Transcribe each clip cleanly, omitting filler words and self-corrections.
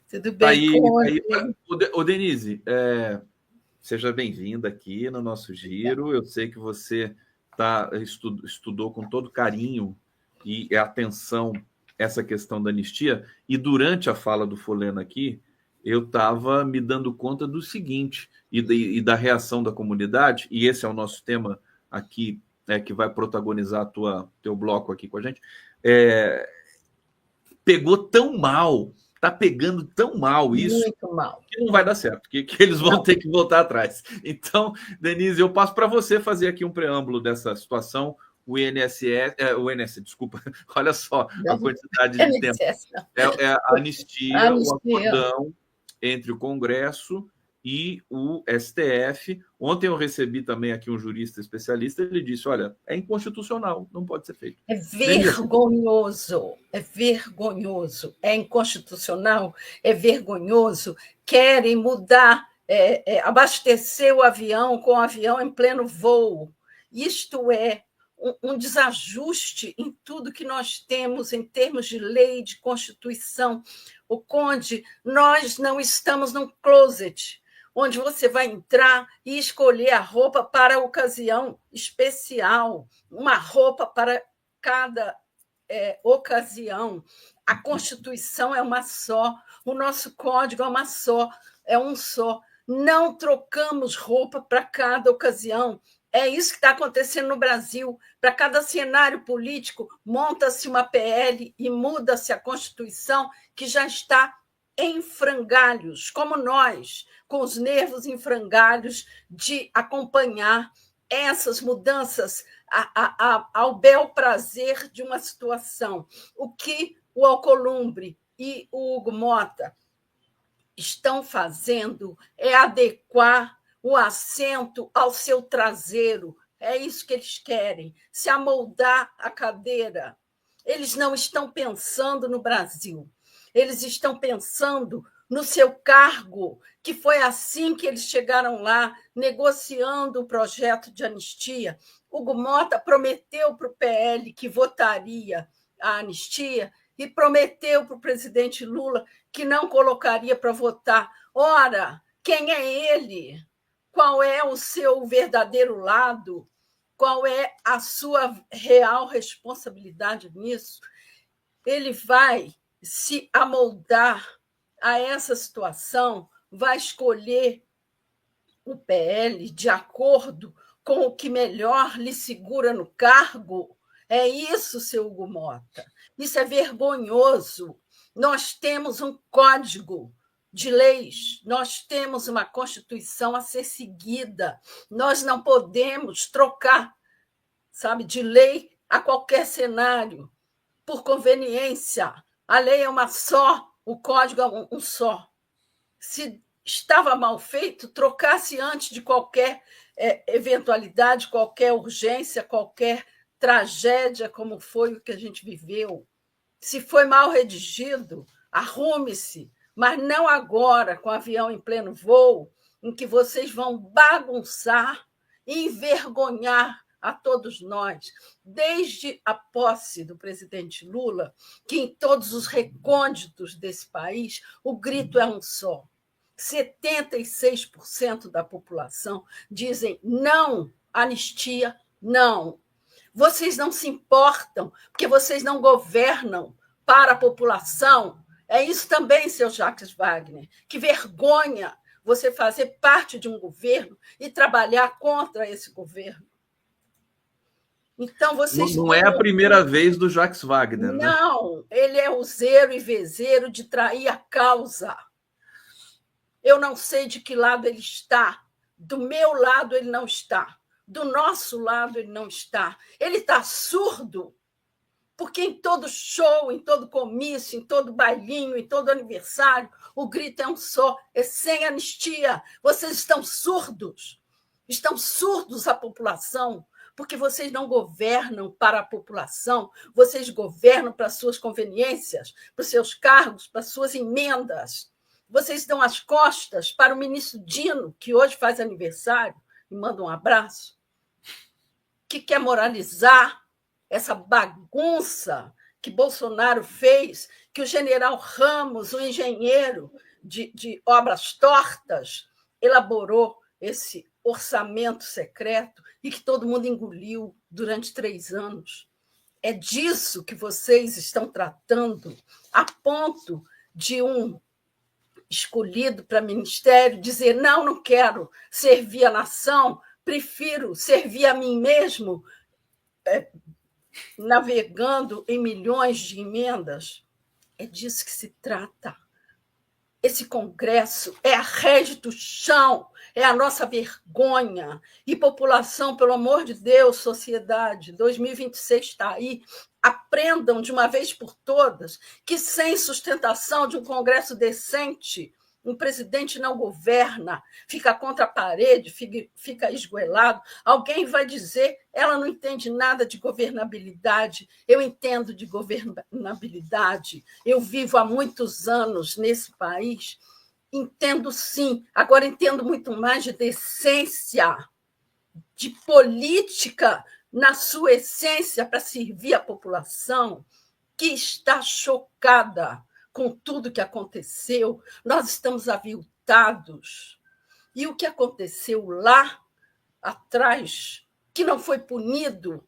Tudo Tá bem, aí, tá aí. Conde? Ô, Denise, seja bem-vinda aqui no nosso giro. Eu sei que você estudou com todo carinho e atenção essa questão da anistia, e durante a fala do Foleno aqui, eu estava me dando conta do seguinte, e da reação da comunidade, e esse é o nosso tema aqui, que vai protagonizar teu bloco aqui com a gente. É, Pegou tão mal, tá pegando tão mal isso, Muito mal. que não vai dar certo, que eles vão Não, ter que voltar atrás. Então, Denise, eu passo para você fazer aqui um preâmbulo dessa situação. O INSS, o INSS, desculpa, olha só a não, quantidade de tempo. NSS, não. É a anistia, o Anistia. acordão entre o Congresso e o STF. Ontem eu recebi também aqui um jurista especialista, ele disse: olha, é inconstitucional, não pode ser feito. É Denise, vergonhoso, é inconstitucional, é vergonhoso. Querem mudar, abastecer o avião com o avião em pleno voo. Isto é um desajuste em tudo que nós temos em termos de lei, de Constituição. O Conde, nós não estamos num closet, onde você vai entrar e escolher a roupa para a ocasião especial, uma roupa para cada ocasião. A Constituição é uma só, o nosso código é uma só, é um só. Não trocamos roupa para cada ocasião. É isso que está acontecendo no Brasil. Para cada cenário político, monta-se uma PL e muda-se a Constituição, que já está em frangalhos, como nós, com os nervos em frangalhos de acompanhar essas mudanças ao bel prazer de uma situação. O que o Alcolumbre e o Hugo Mota estão fazendo é adequar o assento ao seu traseiro. É isso que eles querem, se amoldar a cadeira. Eles não estão pensando no Brasil, eles estão pensando no seu cargo, que foi assim que eles chegaram lá, negociando o projeto de anistia. Hugo Mota prometeu para o PL que votaria a anistia e prometeu para o presidente Lula que não colocaria para votar. Ora, quem é ele? Qual é o seu verdadeiro lado? Qual é a sua real responsabilidade nisso? Ele vai se amoldar a essa situação, vai escolher o PL de acordo com o que melhor lhe segura no cargo. É isso, seu Hugo Mota. Isso é vergonhoso. Nós temos um código de leis, nós temos uma Constituição a ser seguida. Nós não podemos trocar, sabe, de lei a qualquer cenário, por conveniência. A lei é uma só, o código é um só. Se estava mal feito, trocasse antes de qualquer eventualidade, qualquer urgência, qualquer tragédia, como foi o que a gente viveu. Se foi mal redigido, arrume-se, mas não agora, com o avião em pleno voo, em que vocês vão bagunçar e envergonhar a todos nós, desde a posse do presidente Lula, que em todos os recônditos desse país o grito é um só. 76% da população dizem não, anistia, não. Vocês não se importam, porque vocês não governam para a população. É isso também, seu Jacques Wagner. Que vergonha você fazer parte de um governo e trabalhar contra esse governo. Então, vocês não é a primeira vez do Jacques Wagner, né? Não, ele é useiro e vezeiro de trair a causa. Eu não sei de que lado ele está. Do meu lado, ele não está. Do nosso lado, ele não está. Ele está surdo, porque em todo show, em todo comício, em todo bailinho, em todo aniversário, o grito é um só, é sem anistia. Vocês estão surdos. Estão surdos a população, porque vocês não governam para a população, vocês governam para as suas conveniências, para os seus cargos, para as suas emendas. Vocês dão as costas para o ministro Dino, que hoje faz aniversário, e manda um abraço, que quer moralizar essa bagunça que Bolsonaro fez, que o general Ramos, um engenheiro de obras tortas, elaborou esse orçamento secreto e que todo mundo engoliu durante 3 anos. É disso que vocês estão tratando, a ponto de um escolhido para ministério dizer: não quero servir a nação, prefiro servir a mim mesmo, navegando em milhões de emendas. É disso que se trata. Esse Congresso é a rede do chão, é a nossa vergonha. E população, pelo amor de Deus, sociedade, 2026 está aí. Aprendam de uma vez por todas que sem sustentação de um Congresso decente, um presidente não governa, fica contra a parede, fica esgoelado. Alguém vai dizer: ela não entende nada de governabilidade. Eu entendo de governabilidade. Eu vivo há muitos anos nesse país. Entendo, sim. Agora entendo muito mais de decência, de política na sua essência para servir a população, que está chocada com tudo que aconteceu. Nós estamos aviltados. E o que aconteceu lá atrás, que não foi punido,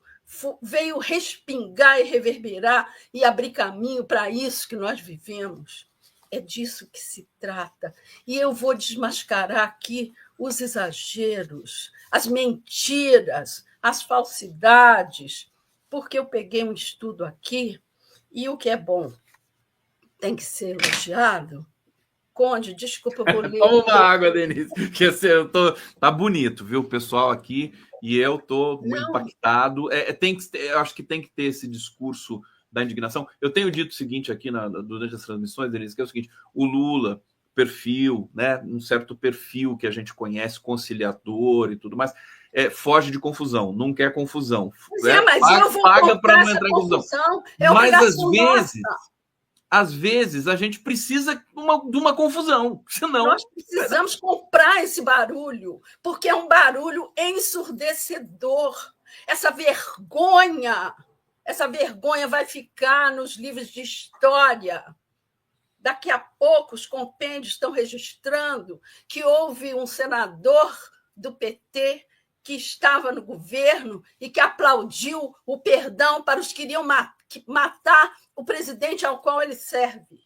veio respingar e reverberar e abrir caminho para isso que nós vivemos. É disso que se trata. E eu vou desmascarar aqui os exageros, as mentiras, as falsidades, porque eu peguei um estudo aqui e o que é bom tem que ser elogiado. Conde, desculpa, eu vou ler. Toma uma água, Denise, que tá bonito, viu, o pessoal aqui, e eu tô impactado. Eu acho que tem que ter esse discurso da indignação. Eu tenho dito o seguinte aqui durante as transmissões, Denise, que é o seguinte: o Lula, perfil, né, um certo perfil que a gente conhece, conciliador e tudo mais, foge de confusão, não quer confusão. Mas eu vou paga para não entrar em confusão. Mas às vezes a gente precisa de uma confusão, senão... Nós precisamos comprar esse barulho, porque é um barulho ensurdecedor. Essa vergonha vai ficar nos livros de história. Daqui a pouco os compêndios estão registrando que houve um senador do PT que estava no governo e que aplaudiu o perdão para os que queriam matar o presidente ao qual ele serve.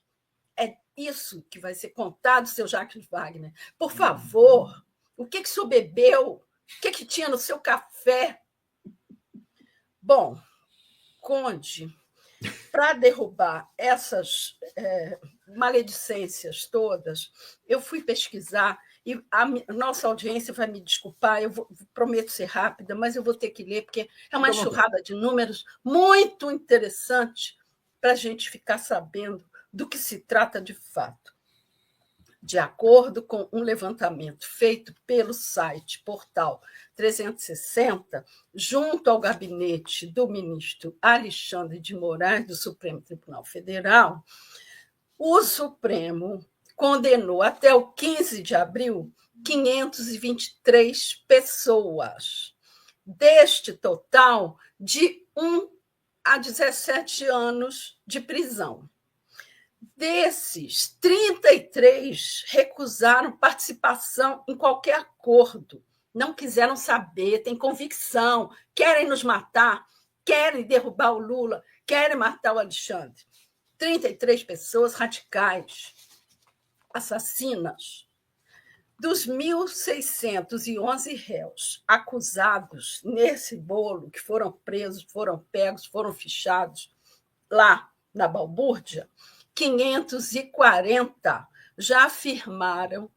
É isso que vai ser contado, seu Jacques Wagner. Por favor, o que o senhor bebeu? O que tinha no seu café? Bom, Conde, para derrubar essas maledicências todas, eu fui pesquisar, e a nossa audiência vai me desculpar, prometo ser rápida, mas eu vou ter que ler, porque é uma enxurrada de números muito interessante para a gente ficar sabendo do que se trata de fato. De acordo com um levantamento feito pelo site Portal 360, junto ao gabinete do ministro Alexandre de Moraes, do Supremo Tribunal Federal, o Supremo condenou até o 15 de abril 523 pessoas. Deste total, de 1 a 17 anos de prisão. Desses, 33 recusaram participação em qualquer acordo, não quiseram saber, têm convicção, querem nos matar, querem derrubar o Lula, querem matar o Alexandre. 33 pessoas radicais, assassinas. Dos 1.611 réus acusados nesse bolo, que foram presos, foram pegos, foram fichados lá na balbúrdia, 540 já afirmaram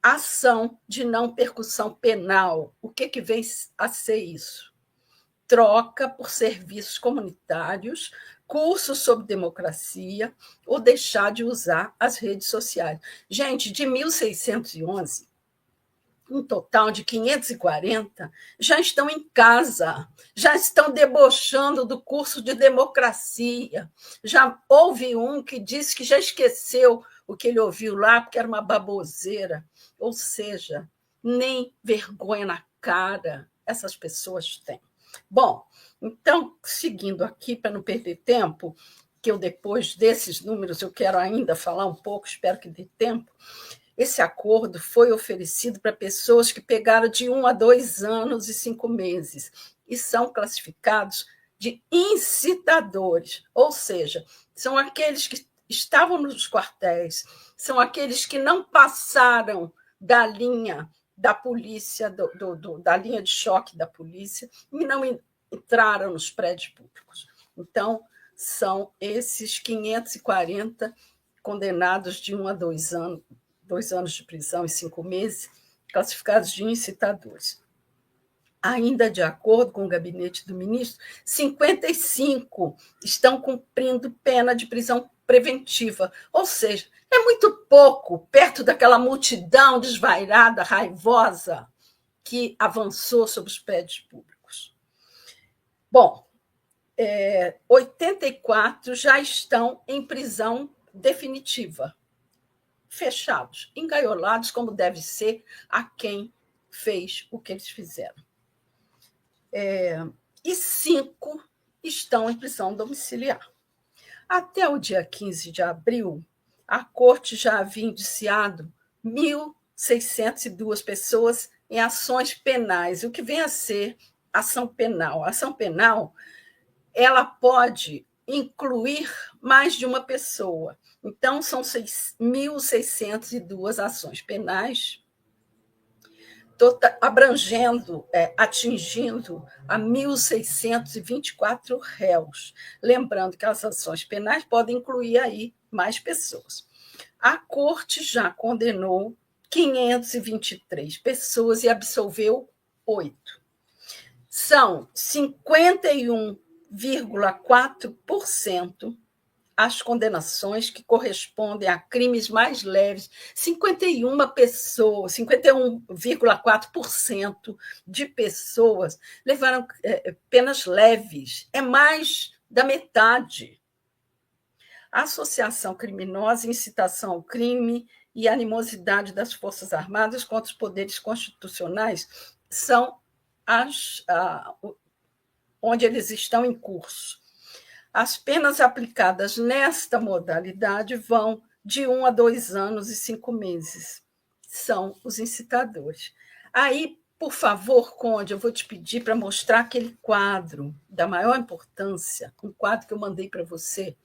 ação de não percussão penal. O que vem a ser isso? Troca por serviços comunitários, cursos sobre democracia ou deixar de usar as redes sociais. Gente, de 1.611, um total de 540 já estão em casa, já estão debochando do curso de democracia. Já houve um que disse que já esqueceu o que ele ouviu lá, porque era uma baboseira. Ou seja, nem vergonha na cara essas pessoas têm. Bom, então, seguindo aqui, para não perder tempo, que eu depois desses números eu quero ainda falar um pouco, espero que dê tempo. Esse acordo foi oferecido para pessoas que pegaram de 1 a 2 anos e 5 meses e são classificados de incitadores, ou seja, são aqueles que estavam nos quartéis, são aqueles que não passaram da linha da polícia, da linha de choque da polícia, e não entraram nos prédios públicos. Então, são esses 540 condenados de 1 a 2 anos de prisão e 5 meses, classificados de incitadores. Ainda de acordo com o gabinete do ministro, 55 estão cumprindo pena de prisão preventiva, ou seja, é muito pouco perto daquela multidão desvairada, raivosa, que avançou sobre os prédios públicos. Bom, 84 já estão em prisão definitiva, fechados, engaiolados, como deve ser a quem fez o que eles fizeram. E 5 estão em prisão domiciliar. Até o dia 15 de abril, a Corte já havia indiciado 1.602 pessoas em ações penais, o que vem a ser ação penal. A ação penal, ela pode incluir mais de uma pessoa. Então, são 1.602 ações penais, abrangendo, atingindo a 1.624 réus. Lembrando que as ações penais podem incluir aí mais pessoas. A Corte já condenou 523 pessoas e absolveu 8. São 51,4% as condenações que correspondem a crimes mais leves. 51,4% de pessoas levaram penas leves. É mais da metade. A associação criminosa, incitação ao crime e animosidade das Forças Armadas contra os poderes constitucionais são onde eles estão em curso. As penas aplicadas nesta modalidade vão de 1 a 2 anos e 5 meses. São os incitadores. Aí, por favor, Conde, eu vou te pedir para mostrar aquele quadro da maior importância, um quadro que eu mandei para você,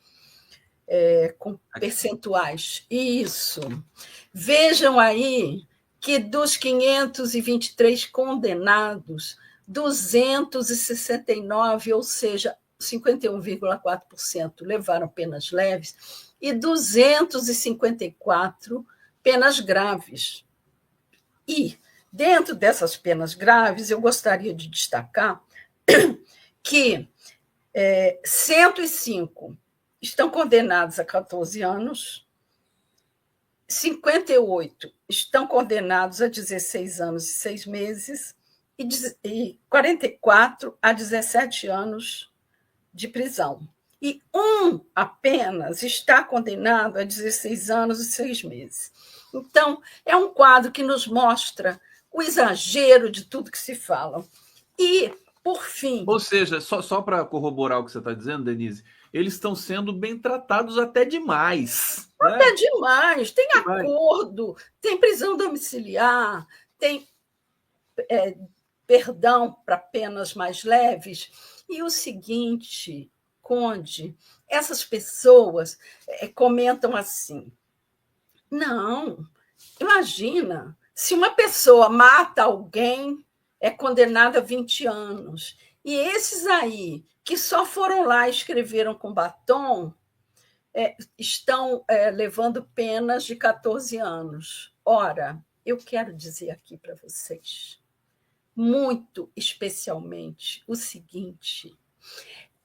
com percentuais. Isso. Vejam aí que dos 523 condenados, 269, ou seja, 51,4% levaram penas leves e 254 penas graves. E, dentro dessas penas graves, eu gostaria de destacar que 105 estão condenados a 14 anos, 58 estão condenados a 16 anos e 6 meses e 44 a 17 anos de prisão. E apenas está condenado a 16 anos e 6 meses. Então, é um quadro que nos mostra o exagero de tudo que se fala. E, por fim... Ou seja, só para corroborar o que você está dizendo, Denise, eles estão sendo bem tratados até demais. Até demais. Tem acordo, tem prisão domiciliar, tem perdão para penas mais leves. E o seguinte, Conde, essas pessoas comentam assim, não, imagina, se uma pessoa mata alguém, é condenada a 20 anos, e esses aí, que só foram lá e escreveram com batom, estão levando penas de 14 anos. Ora, eu quero dizer aqui para vocês, muito especialmente, o seguinte: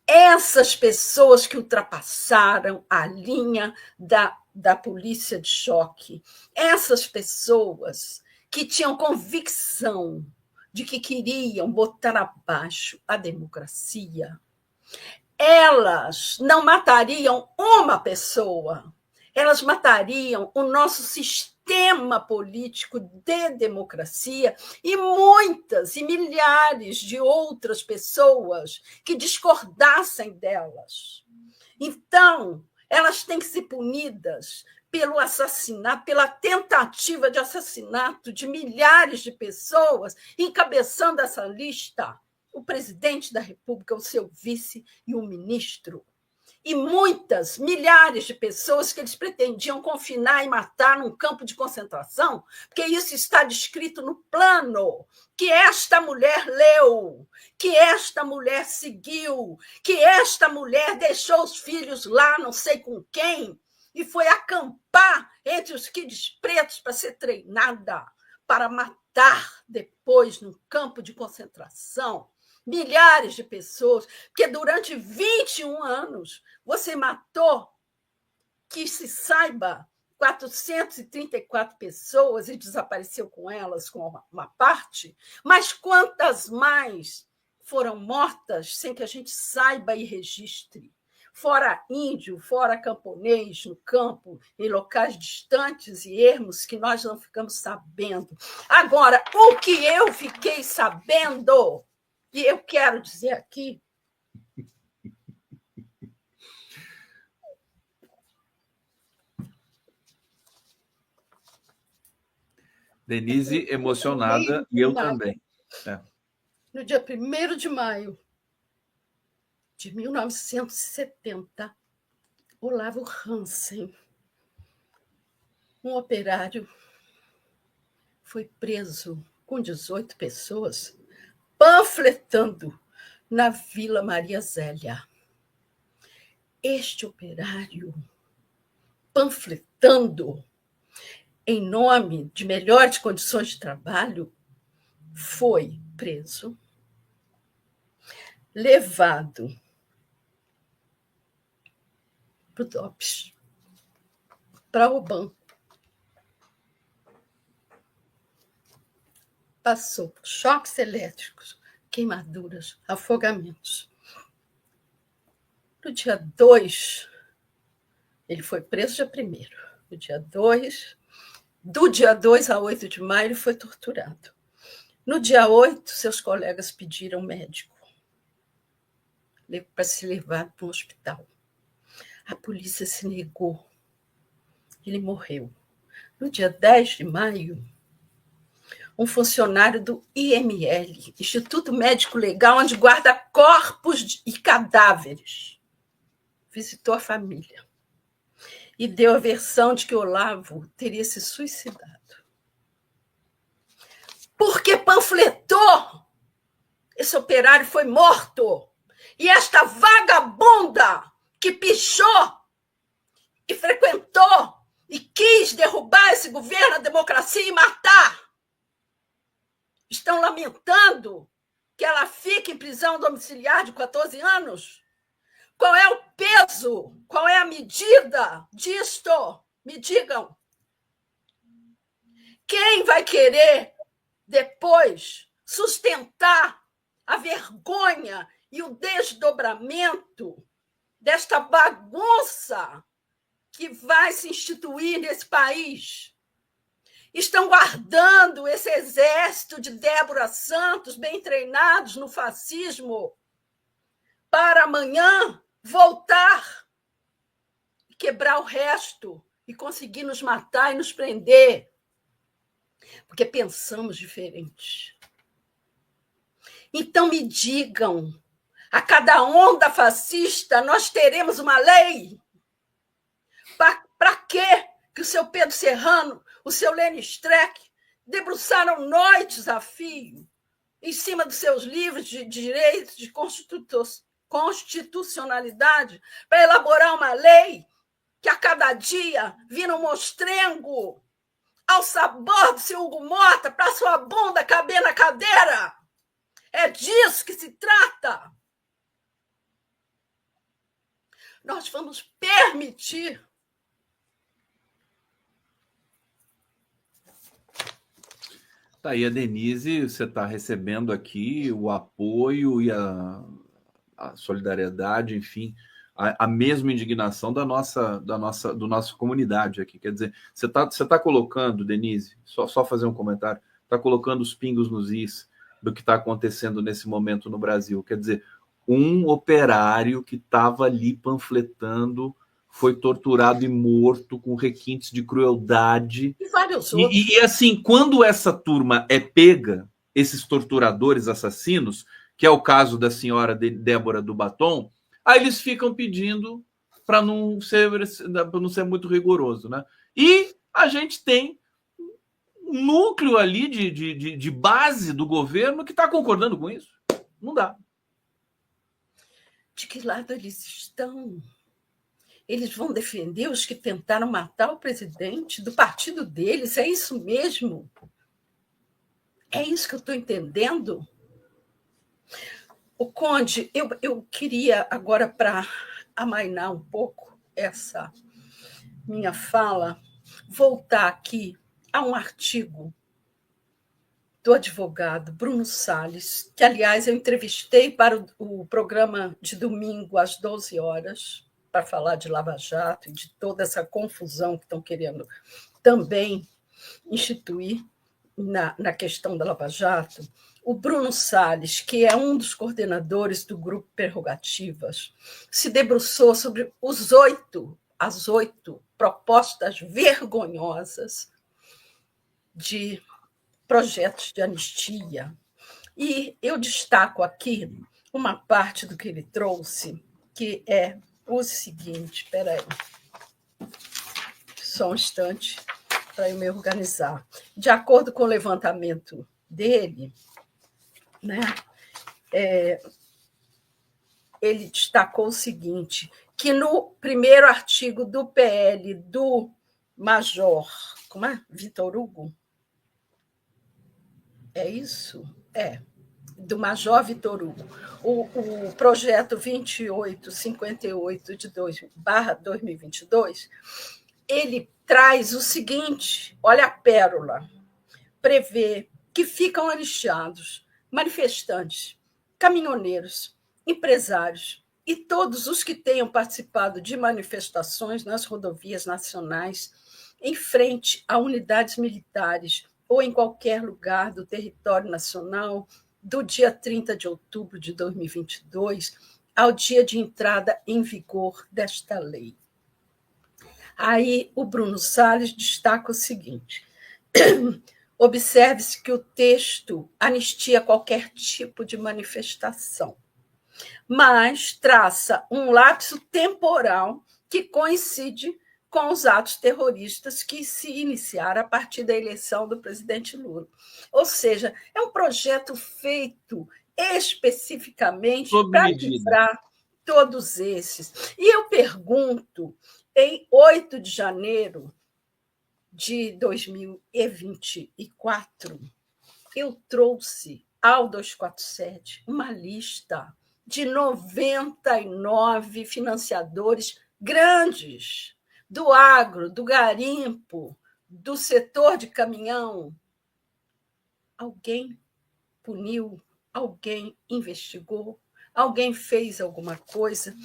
essas pessoas que ultrapassaram a linha da polícia de choque, essas pessoas que tinham convicção de que queriam botar abaixo a democracia, elas não matariam uma pessoa, elas matariam o nosso sistema político de democracia e muitas e milhares de outras pessoas que discordassem delas. Então, elas têm que ser punidas pelo assassinato, pela tentativa de assassinato de milhares de pessoas, encabeçando essa lista o presidente da República, o seu vice e o ministro. E muitas, milhares de pessoas que eles pretendiam confinar e matar num campo de concentração, porque isso está descrito no plano que esta mulher leu, que esta mulher seguiu, que esta mulher deixou os filhos lá, não sei com quem, e foi acampar entre os quides pretos para ser treinada, para matar depois num campo de concentração milhares de pessoas, porque durante 21 anos você matou, que se saiba, 434 pessoas e desapareceu com elas, com uma parte, mas quantas mais foram mortas sem que a gente saiba e registre? Fora índio, fora camponês, no campo, em locais distantes e ermos que nós não ficamos sabendo. Agora, o que eu fiquei sabendo, e eu quero dizer aqui, Denise emocionada, e eu também. No dia 1º de maio de 1970, Olavo Hansen, um operário, foi preso com 18 pessoas, panfletando na Vila Maria Zélia. Este operário, panfletando em nome de melhores condições de trabalho, foi preso, levado para o DOPS, para o banco. Passou por choques elétricos, queimaduras, afogamentos. No dia 2, ele foi preso dia 1º. No dia 2, do dia 2 a 8 de maio, ele foi torturado. No dia 8, seus colegas pediram médico para se levar para um hospital. A polícia se negou. Ele morreu. No dia 10 de maio, um funcionário do IML, Instituto Médico Legal, onde guarda corpos e cadáveres, visitou a família e deu a versão de que Olavo teria se suicidado. Porque panfletou, esse operário foi morto. E esta vagabunda que pichou e frequentou e quis derrubar esse governo, a democracia e matar, estão lamentando que ela fique em prisão domiciliar de 14 anos? Qual é o peso? Qual é a medida disto? Me digam. Quem vai querer depois sustentar a vergonha e o desdobramento desta bagunça que vai se instituir nesse país? Estão guardando esse exército de Débora Santos, bem treinados no fascismo, para amanhã voltar e quebrar o resto e conseguir nos matar e nos prender, porque pensamos diferente. Então me digam, a cada onda fascista nós teremos uma lei? Para quê que o seu Pedro Serrano, o seu Lênin Streck debruçaram noites a fio em cima dos seus livros de direitos, de constitucionalidade, para elaborar uma lei que a cada dia vira um mostrengo ao sabor do seu Hugo Mota para sua bunda caber na cadeira? É disso que se trata. Nós vamos permitir Tá aí a Denise, você está recebendo aqui o apoio e a solidariedade, enfim, a mesma indignação da nossa comunidade aqui. Quer dizer, você tá colocando, Denise, só fazer um comentário, está colocando os pingos nos is do que está acontecendo nesse momento no Brasil. Quer dizer, um operário que estava ali panfletando foi torturado e morto com requintes de crueldade. E vários outros. E assim, quando essa turma é pega, esses torturadores assassinos, que é o caso da senhora Débora do Batom, aí eles ficam pedindo para não ser muito rigoroso, né? E a gente tem um núcleo ali de base do governo que está concordando com isso. Não dá. De que lado eles estão? Eles vão defender os que tentaram matar o presidente do partido deles? É isso mesmo? É isso que eu estou entendendo? O Conde, eu queria agora, para amainar um pouco essa minha fala, voltar aqui a um artigo do advogado Bruno Salles, que, aliás, eu entrevistei para o programa de domingo às 12 horas, para falar de Lava Jato e de toda essa confusão que estão querendo também instituir na questão da Lava Jato. O Bruno Salles, que é um dos coordenadores do Grupo Prerrogativas, se debruçou sobre as 8 propostas vergonhosas de projetos de anistia. E eu destaco aqui uma parte do que ele trouxe, que é o seguinte, espera aí, só um instante para eu me organizar. De acordo com o levantamento dele, né, ele destacou o seguinte, que no primeiro artigo do PL do Major, como é? Vitor Hugo? É isso? É. Do Major Vitor Hugo. O projeto 2858 de 2022, ele traz o seguinte, olha a pérola, prevê que ficam anistiados manifestantes, caminhoneiros, empresários e todos os que tenham participado de manifestações nas rodovias nacionais em frente a unidades militares ou em qualquer lugar do território nacional do dia 30 de outubro de 2022 ao dia de entrada em vigor desta lei. Aí o Bruno Salles destaca o seguinte: observe-se que o texto anistia qualquer tipo de manifestação, mas traça um lapso temporal que coincide com os atos terroristas que se iniciaram a partir da eleição do presidente Lula. Ou seja, é um projeto feito especificamente para livrar todos esses. E eu pergunto, em 8 de janeiro de 2024, eu trouxe ao 247 uma lista de 99 financiadores grandes do agro, do garimpo, do setor de caminhão. Alguém puniu? Alguém investigou? Alguém fez alguma coisa?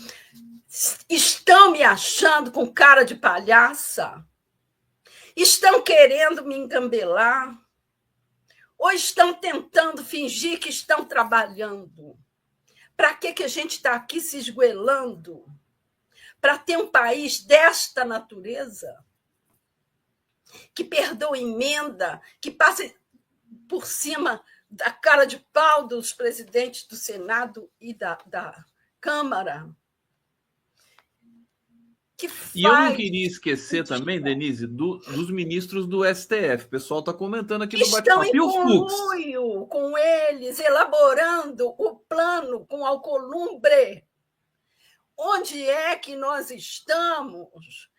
Estão me achando com cara de palhaça? Estão querendo me engambelar? Ou estão tentando fingir que estão trabalhando? Para que a gente está aqui se esgoelando? Para ter um país desta natureza? Que perdoa emenda, que passa por cima da cara de pau dos presidentes do Senado e da Câmara? E eu não queria esquecer também, Denise, dos ministros do STF. O pessoal está comentando aqui no bate-papo. Estão em conluio com eles, elaborando o plano com Alcolumbre. Onde é que nós estamos?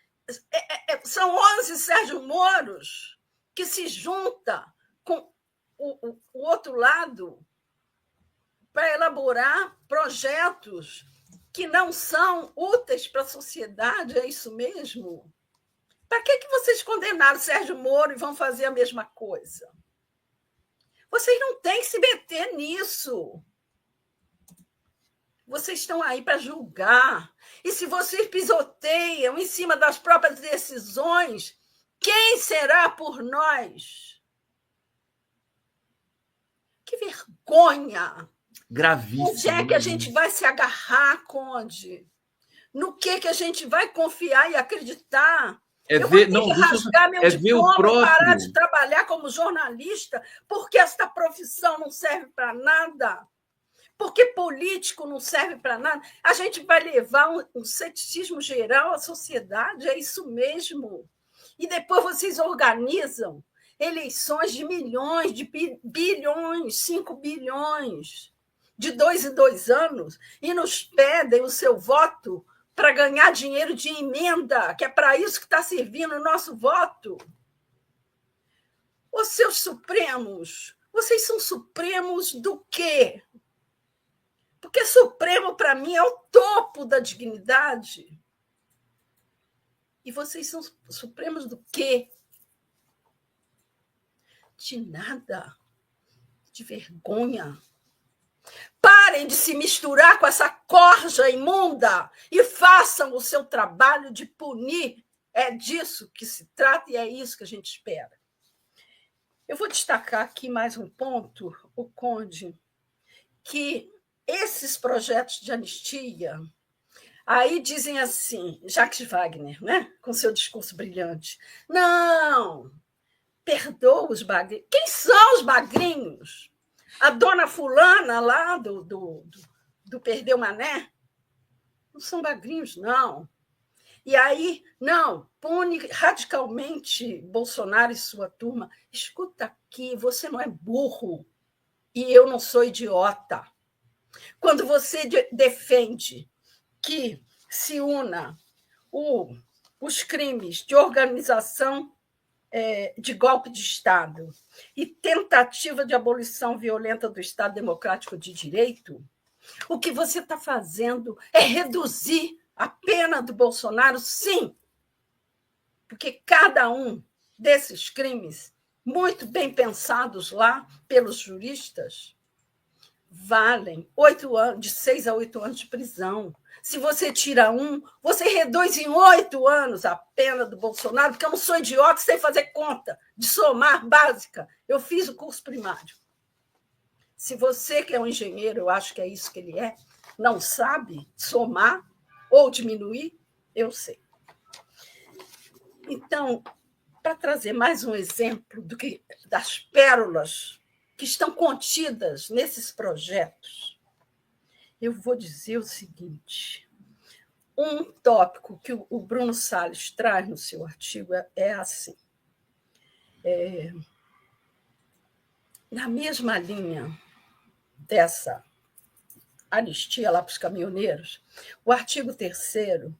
São 11 Sérgio Moros que se juntam com o outro lado para elaborar projetos que não são úteis para a sociedade, é isso mesmo? Para que vocês condenaram Sérgio Moro e vão fazer a mesma coisa? Vocês não têm que se meter nisso. Vocês estão aí para julgar. E se vocês pisoteiam em cima das próprias decisões, quem será por nós? Que vergonha! Gravíssimo. Onde é que a gente vai se agarrar, Conde? No que a gente vai confiar e acreditar? Eu vou ter que rasgar meu diploma e parar de trabalhar como jornalista porque esta profissão não serve para nada, porque político não serve para nada. A gente vai levar um ceticismo geral à sociedade, é isso mesmo. E depois vocês organizam eleições de milhões, de bilhões, 5 bilhões, de 2 em 2 anos, e nos pedem o seu voto para ganhar dinheiro de emenda, que é para isso que está servindo o nosso voto. Os seus supremos, vocês são supremos do quê? Porque supremo, para mim, é o topo da dignidade. E vocês são supremos do quê? De nada. De vergonha. Parem de se misturar com essa corja imunda e façam o seu trabalho de punir. É disso que se trata e é isso que a gente espera. Eu vou destacar aqui mais um ponto, o Conde, que esses projetos de anistia, aí dizem assim, Jacques Wagner, né, com seu discurso brilhante, não, perdoa os bagrinhos. Quem são os bagrinhos? A dona fulana lá do Perdeu Mané? Não são bagrinhos, não. E aí, não, pune radicalmente Bolsonaro e sua turma. Escuta aqui, você não é burro e eu não sou idiota. Quando você defende que se una os crimes de organização de golpe de Estado e tentativa de abolição violenta do Estado Democrático de Direito, o que você está fazendo é reduzir a pena do Bolsonaro, sim, porque cada um desses crimes, muito bem pensados lá pelos juristas, valem 8 anos, de 6 a 8 anos de prisão. Se você tira um, você reduz em 8 anos a pena do Bolsonaro, porque eu não sou idiota, sei fazer conta de somar básica. Eu fiz o curso primário. Se você, que é um engenheiro, eu acho que é isso que ele é, não sabe somar ou diminuir, eu sei. Então, para trazer mais um exemplo das pérolas que estão contidas nesses projetos, eu vou dizer o seguinte: um tópico que o Bruno Salles traz no seu artigo é assim. Na mesma linha dessa anistia lá para os caminhoneiros, o artigo 3º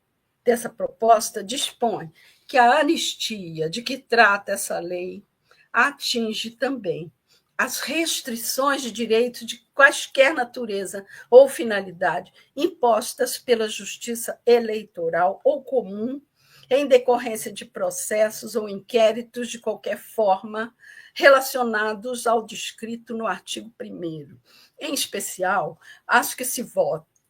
dessa proposta dispõe que a anistia de que trata essa lei atinge também as restrições de direitos de quaisquer natureza ou finalidade impostas pela justiça eleitoral ou comum em decorrência de processos ou inquéritos de qualquer forma relacionados ao descrito no artigo 1º. Em especial, acho que se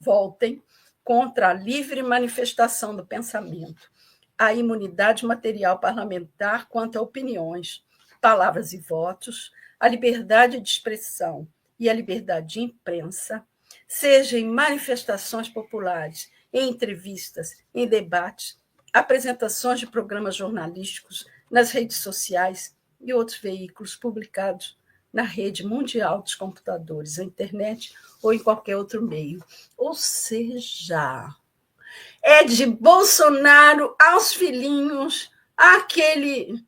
voltem contra a livre manifestação do pensamento, a imunidade material parlamentar quanto a opiniões, palavras e votos, a liberdade de expressão e a liberdade de imprensa, seja em manifestações populares, em entrevistas, em debates, apresentações de programas jornalísticos nas redes sociais e outros veículos publicados na rede mundial dos computadores, a internet ou em qualquer outro meio. Ou seja, é de Bolsonaro aos filhinhos, aquele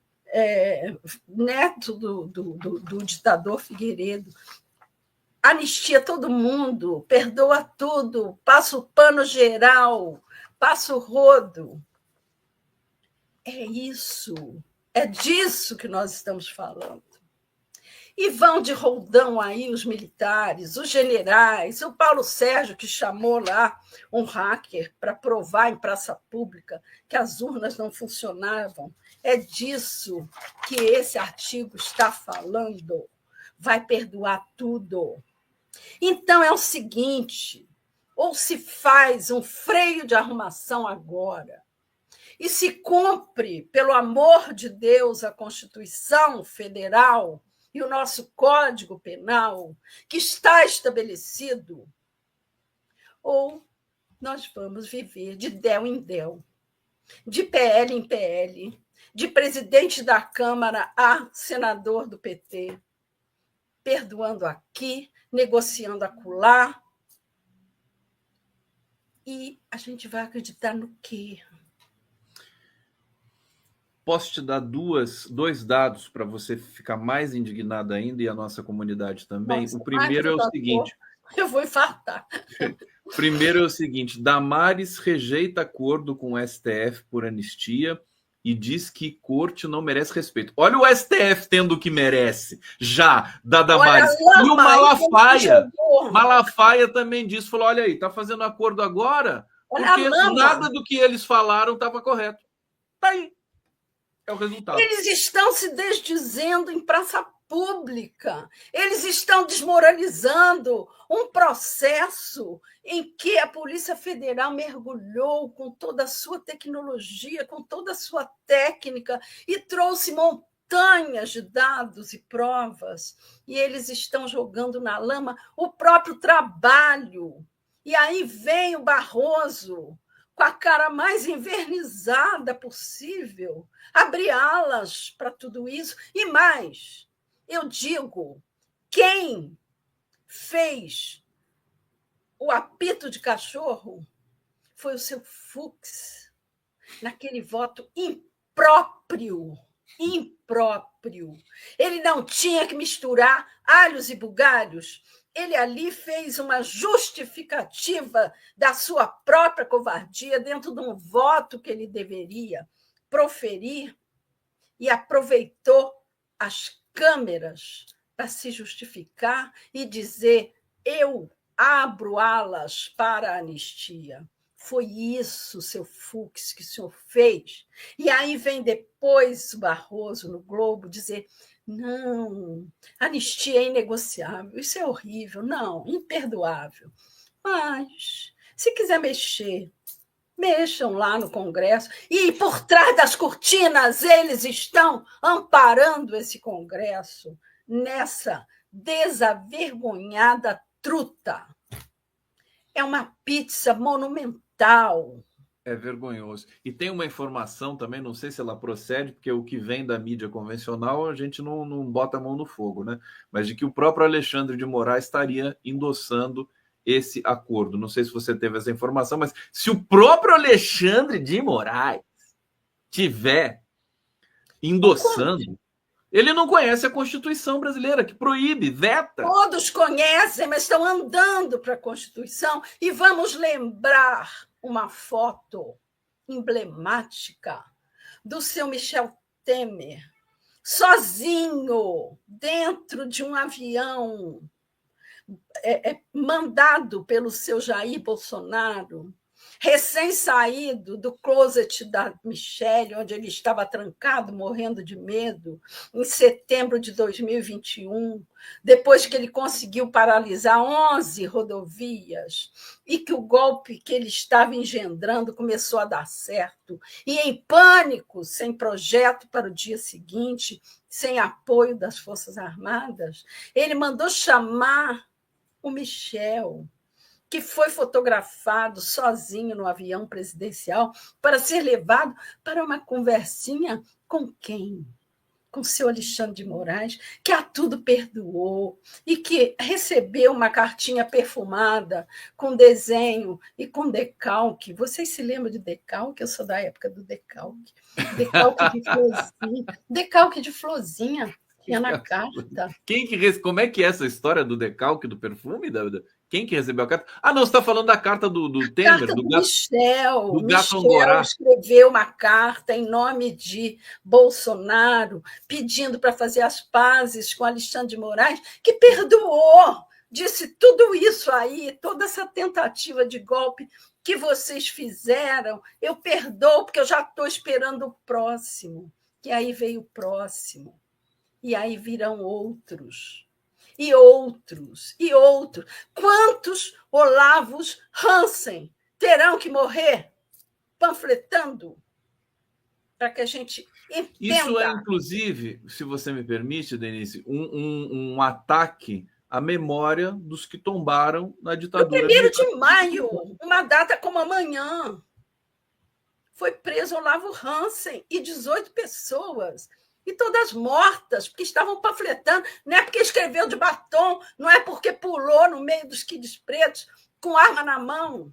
neto do ditador Figueiredo, anistia todo mundo, perdoa tudo, passa o pano geral, passa o rodo. É isso, é disso que nós estamos falando. E vão de roldão aí os militares, os generais, o Paulo Sérgio, que chamou lá um hacker para provar em praça pública que as urnas não funcionavam. É disso que esse artigo está falando. Vai perdoar tudo. Então, é o seguinte, ou se faz um freio de arrumação agora e se cumpre, pelo amor de Deus, a Constituição Federal e o nosso Código Penal, que está estabelecido, ou nós vamos viver de del em del, de PL em PL, de presidente da Câmara a senador do PT, perdoando aqui, negociando acolá. E a gente vai acreditar no quê? Posso te dar dois dados para você ficar mais indignado ainda e a nossa comunidade também? Nossa, o primeiro é o seguinte. Eu vou infartar. Primeiro é o seguinte: Damares rejeita acordo com o STF por anistia e diz que corte não merece respeito. Olha o STF tendo o que merece, já, da Damares. E o Malafaia também disse, falou, olha aí, tá fazendo acordo agora porque nada do que eles falaram estava correto. Tá aí. É o resultado. Eles estão se desdizendo em praça pública. Eles estão desmoralizando um processo em que a Polícia Federal mergulhou com toda a sua tecnologia, com toda a sua técnica e trouxe montanhas de dados e provas. E eles estão jogando na lama o próprio trabalho. E aí vem o Barroso, com a cara mais envernizada possível, abrir alas para tudo isso. E mais, eu digo, quem fez o apito de cachorro foi o seu Fux, naquele voto impróprio. Ele não tinha que misturar alhos e bugalhos. Ele ali fez uma justificativa da sua própria covardia dentro de um voto que ele deveria proferir e aproveitou as câmeras para se justificar e dizer: eu abro alas para a anistia. Foi isso, seu Fux, que o senhor fez. E aí vem depois o Barroso no Globo dizer: não, anistia é inegociável, isso é horrível, não, imperdoável. Mas, se quiser mexer, mexam lá no Congresso. E por trás das cortinas eles estão amparando esse Congresso nessa desavergonhada truta. É uma pizza monumental. É vergonhoso. E tem uma informação também, não sei se ela procede, porque o que vem da mídia convencional a gente não bota a mão no fogo, né? Mas de que o próprio Alexandre de Moraes estaria endossando esse acordo. Não sei se você teve essa informação, mas se o próprio Alexandre de Moraes tiver endossando, ele não conhece a Constituição brasileira, que proíbe, veta. Todos conhecem, mas estão andando para a Constituição. E vamos lembrar uma foto emblemática do seu Michel Temer, sozinho, dentro de um avião mandado pelo seu Jair Bolsonaro, recém-saído do closet da Michelle, onde ele estava trancado, morrendo de medo, em setembro de 2021, depois que ele conseguiu paralisar 11 rodovias e que o golpe que ele estava engendrando começou a dar certo, e em pânico, sem projeto para o dia seguinte, sem apoio das Forças Armadas, ele mandou chamar o Michel, que foi fotografado sozinho no avião presidencial para ser levado para uma conversinha com quem? Com o seu Alexandre de Moraes, que a tudo perdoou e que recebeu uma cartinha perfumada com desenho e com decalque. Vocês se lembram de decalque? Eu sou da época do decalque. Decalque de florzinha. Decalque de florzinha. Tinha na carta. Como é que é essa história do decalque do perfume, David? Quem que recebeu a carta? Ah, não, você está falando da carta do Temer, carta do Michel. Do gato Michel escreveu uma carta em nome de Bolsonaro, pedindo para fazer as pazes com Alexandre de Moraes, que perdoou, disse tudo isso aí, toda essa tentativa de golpe que vocês fizeram, eu perdoo, porque eu já estou esperando o próximo. E aí veio o próximo. E aí virão outros. e outros, e outros. Quantos Olavos Hansen terão que morrer panfletando para que a gente entenda? Isso é, inclusive, se você me permite, Denise, um ataque à memória dos que tombaram na ditadura. No 1º de maio, uma data como amanhã, foi preso Olavo Hansen e 18 pessoas, e todas mortas, porque estavam panfletando, não é porque escreveu de batom, não é porque pulou no meio dos quides pretos com arma na mão.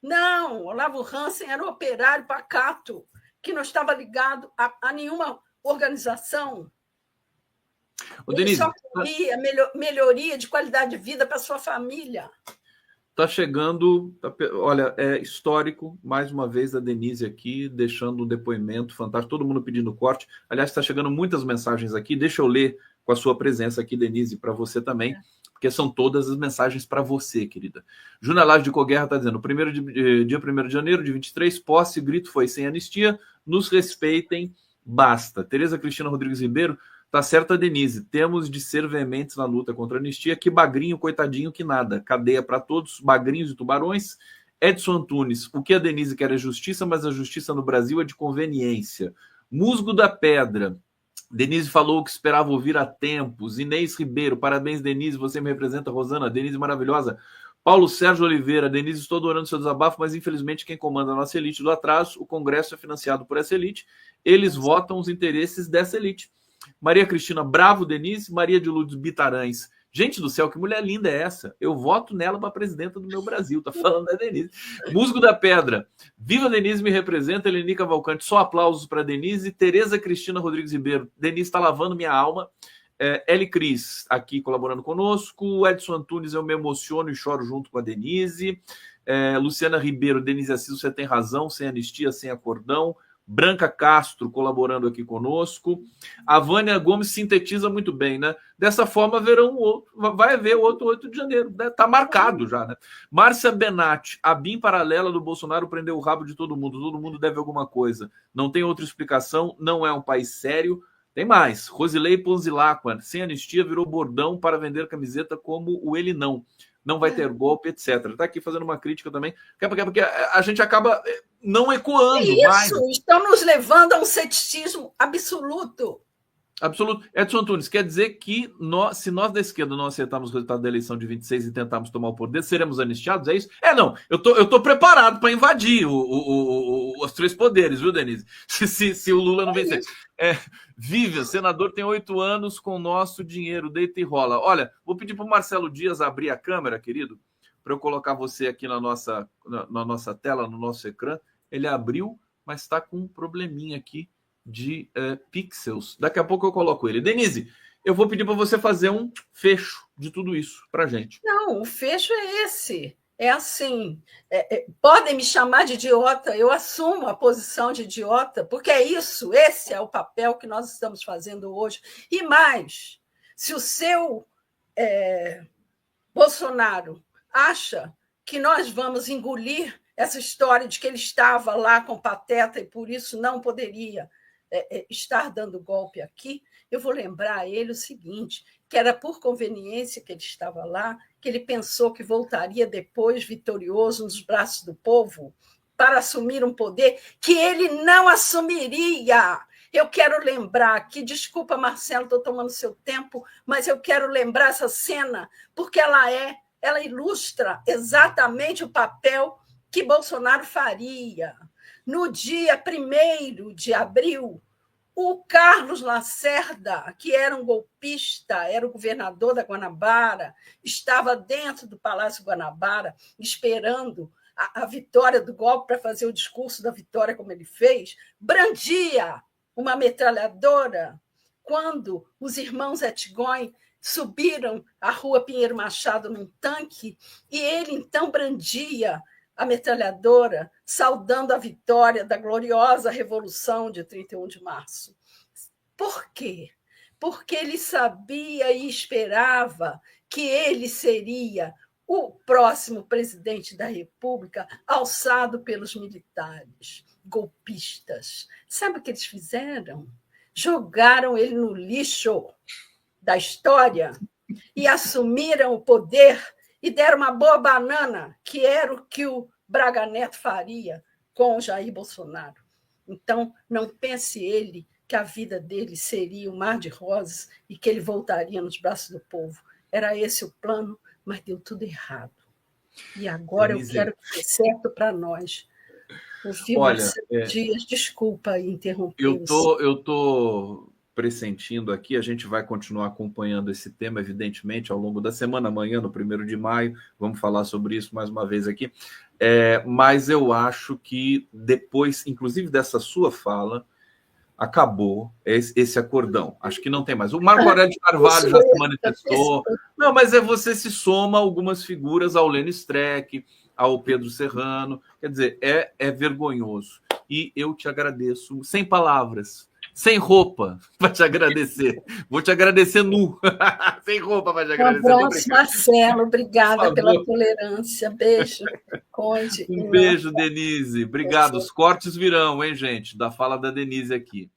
Não, Olavo Hansen era um operário pacato, que não estava ligado a nenhuma organização. Ele Denise, só queria melhoria de qualidade de vida para sua família. Está chegando, olha, é histórico, mais uma vez a Denise aqui, deixando um depoimento fantástico, todo mundo pedindo corte. Aliás, está chegando muitas mensagens aqui, deixa eu ler com a sua presença aqui, Denise, para você também, porque são todas as mensagens para você, querida. Júnior Laje de Coguerra está dizendo, dia 1º de janeiro de 23, posse, grito foi sem anistia, nos respeitem, basta. Tereza Cristina Rodrigues Ribeiro, tá certa, Denise, temos de ser veementes na luta contra a anistia, que bagrinho, coitadinho, que nada. Cadeia para todos, bagrinhos e tubarões. Edson Antunes, o que a Denise quer é justiça, mas a justiça no Brasil é de conveniência. Musgo da Pedra, Denise falou o que esperava ouvir há tempos. Inês Ribeiro, parabéns, Denise, você me representa. Rosana, Denise maravilhosa. Paulo Sérgio Oliveira, Denise, estou adorando seu desabafo, mas infelizmente quem comanda a nossa elite do atraso, o Congresso é financiado por essa elite, eles votam os interesses dessa elite. Maria Cristina Bravo, Denise. Maria de Lourdes Bitarães. Gente do céu, que mulher linda é essa? Eu voto nela para presidenta do meu Brasil. Tá falando da Denise. Musgo da Pedra. Viva Denise, me representa. Eleni Cavalcante. Só aplausos para Denise. Tereza Cristina Rodrigues Ribeiro. Denise está lavando minha alma. Eli Cris aqui colaborando conosco. Edson Antunes, eu me emociono e choro junto com a Denise. Luciana Ribeiro. Denise Assis, você tem razão. Sem anistia, sem acordão. Branca Castro colaborando aqui conosco. A Vânia Gomes sintetiza muito bem, né? Dessa forma, vai haver outro 8 de janeiro, né? Tá marcado já, né? Márcia Benatti, a BIM paralela do Bolsonaro prendeu o rabo de todo mundo deve alguma coisa. Não tem outra explicação, não é um país sério. Tem mais. Rosilei Ponzilacqua, sem anistia, virou bordão para vender camiseta como o ele não vai ter golpe, etc. Está aqui fazendo uma crítica também, porque a gente acaba não ecoando mais. Isso, estão nos levando a um ceticismo absoluto. Absoluto. Edson Antunes, quer dizer que se nós da esquerda não aceitarmos o resultado da eleição de 26 e tentarmos tomar o poder, seremos anistiados? É isso? Não. Eu tô preparado para invadir os 3 poderes, viu, Denise? Se o Lula não vencer. Vivian, senador tem 8 anos com nosso dinheiro, deita e rola. Olha, vou pedir para o Marcelo Dias abrir a câmera, querido, para eu colocar você aqui na nossa tela, no nosso ecrã. Ele abriu, mas está com um probleminha aqui de pixels. Daqui a pouco eu coloco ele. Denise, eu vou pedir para você fazer um fecho de tudo isso para gente. Não, o fecho é esse. É assim, podem me chamar de idiota, eu assumo a posição de idiota, porque é isso, esse é o papel que nós estamos fazendo hoje. E mais, se o seu Bolsonaro acha que nós vamos engolir essa história de que ele estava lá com Pateta e por isso não poderia estar dando golpe aqui, eu vou lembrar a ele o seguinte, que era por conveniência que ele estava lá, que ele pensou que voltaria depois vitorioso nos braços do povo para assumir um poder que ele não assumiria. Eu quero lembrar aqui, desculpa, Marcelo, estou tomando seu tempo, mas eu quero lembrar essa cena, porque ela ilustra exatamente o papel que Bolsonaro faria. No dia 1º de abril, o Carlos Lacerda, que era um golpista, era o governador da Guanabara, estava dentro do Palácio Guanabara, esperando a vitória do golpe para fazer o discurso da vitória, como ele fez, brandia uma metralhadora quando os irmãos Etgóin subiram a rua Pinheiro Machado num tanque, e ele, então, brandia a metralhadora, saudando a vitória da gloriosa Revolução de 31 de março. Por quê? Porque ele sabia e esperava que ele seria o próximo presidente da República, alçado pelos militares, golpistas. Sabe o que eles fizeram? Jogaram ele no lixo da história e assumiram o poder e deram uma boa banana, que era o que o Braga Neto faria com o Jair Bolsonaro. Então, não pense ele que a vida dele seria um mar de rosas e que ele voltaria nos braços do povo. Era esse o plano, mas deu tudo errado. E agora Denise, eu quero que dê certo para nós. O Marcelo Dias, desculpa interromper. Eu tô pressentindo aqui, a gente vai continuar acompanhando esse tema, evidentemente, ao longo da semana. Amanhã, no 1º de maio, vamos falar sobre isso mais uma vez aqui. Mas eu acho que depois, inclusive dessa sua fala, acabou esse acordão. Acho que não tem mais. O Marco Aurélio de Carvalho já se manifestou. Não, mas você se soma algumas figuras ao Lênin Streck, ao Pedro Serrano. Quer dizer, é vergonhoso. E eu te agradeço, sem palavras, sem roupa, para te agradecer. Vou te agradecer nu. Sem roupa para te agradecer. Pronto, Marcelo, obrigada pela tolerância. Beijo, Conde. Um beijo, Denise. Obrigado. Os cortes virão, hein, gente? Da fala da Denise aqui.